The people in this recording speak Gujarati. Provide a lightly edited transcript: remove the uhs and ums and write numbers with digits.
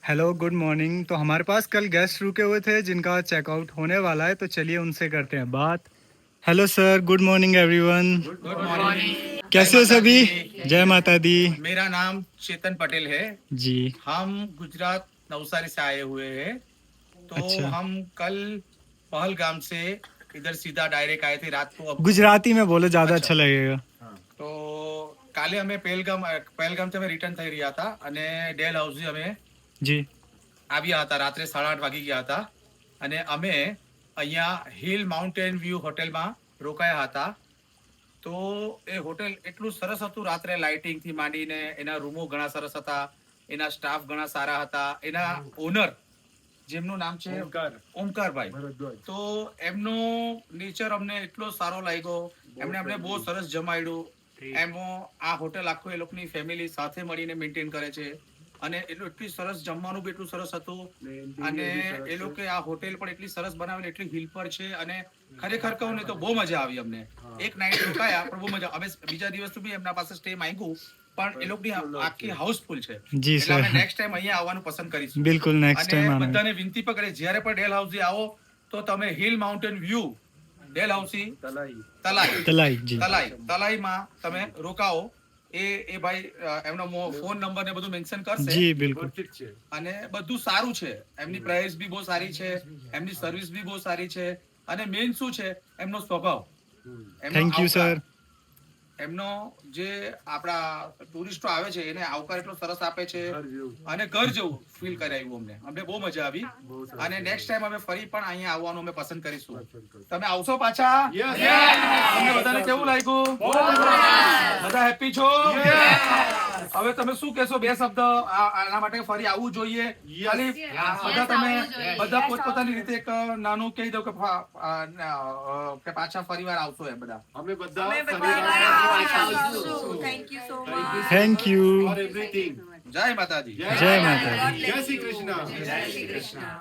Hello good morning. तो हमारे पास कल गेस्ट रुके हुए थे जिनका चेकआउट होने वाला है, तो चलिए उनसे करते हैं बात। Hello sir, good morning everyone. Good morning. कैसे हो सभी? जय माता दी। मेरा नाम चेतन पटेल है। जी। हम गुजरात नवसारी से आए हुए हैं। तो अच्छा, हम कल पहलगाम से इधर सीधा डायरेक्ट आए थे रात को। अब गुजराती में बोलो, ज़्यादा अच्छा। अच्छा लगेगा। તો કાલે અમે પહેલગામથી અમે રિટર્ન થઈ રહ્યા હતા અને ડેલ હાઉસથી અમે जी। આવ્યા હતા. રાત્રે 8:30 વાગી ગયા હતા અને અમે અહીંયા હિલ માઉન્ટેન વ્યૂ હોટેલમાં રોકાયા હતા. તો એ હોટેલ એટલું સરસ હતું. રાત્રે લાઇટિંગ થી માંડીને એના રૂમો ઘણા સરસ હતા, એના સ્ટાફ ઘણા સારા હતા. એના ઓનર જેમનું નામ છે ઓમકારભાઈ, તો એમનો નેચર અમને એટલો સારો લાગ્યો. એમણે અમને બહુ સરસ જમાડ્યું. એમાં આ હોટેલ આખું એ લોકોની ફેમિલી સાથે મળીને મેન્ટેન કરે છે અને એટલી સરસ જમવાનું બી એટલું સરસ હતું. અને એ લોકો આ હોટેલ પણ એટલી સરસ બનાવેલી, એટલી હિલ પર છે અને ખરેખર કહું ને તો બહુ મજા આવી અમને. એક નાઈટ રોકાયા પણ બહુ મજા. અમે બીજા દિવસ બી એમના પાસે સ્ટે માંગ્યું પણ એ લોકોની આખી હાઉસફુલ છે. જી એટલે અમે સર, નેક્સ્ટ ટાઈમ અહીંયા આવવાનું પસંદ કરીશું. બિલકુલ નેક્સ્ટ અને ટાઈમ બધાને વિનંતી પણ કરે, જ્યારે પણ ડેલ હાઉસી આવો તો તમે hill mountain view Dalhousie તલાઈમાં તમે રોકાઓ. એ ભાઈ એમનો ફોન નંબર ને બધું મેન્શન કરશે. જી બિલકુલ। અને બધું સારું છે. એમની પ્રાઇસ બી બહુ સારી છે, એમની સર્વિસ બી બહુ સારી છે અને મેઇન શું છે એમનો સ્વભાવ, એમનો થેન્ક યુ આવકાર. સર। એમનો જે આપણા ટુરિસ્ટો આવે છે એને આવકાર એટલો સરસ આપે છે અને ઘર જેવું ફીલ કરાવ્યું અમને. અમને બહુ મજા આવી અને નેક્સ્ટ ટાઈમ અમે ફરી પણ અહીંયા આવવાનું અમે પસંદ કરીશું. તમે આવશો પાછા? તમને બધાને કેવું લાગ્યું? બધા હેપી છો? હવે તમે શું કહેશો? બે શબ્દ આના માટે ફરી આવવું જોઈએ. ખાલી બધા તમે બધા પોતપોતાની રીતે એક નાનું કહી દો કે પાછા ફરીવાર આવશો. એ બધા અમે બધા Thank you so much. Thank you. for everything. જય માતાજી. જય માતા દી। જય Shri Krishna. Jai Shri Krishna.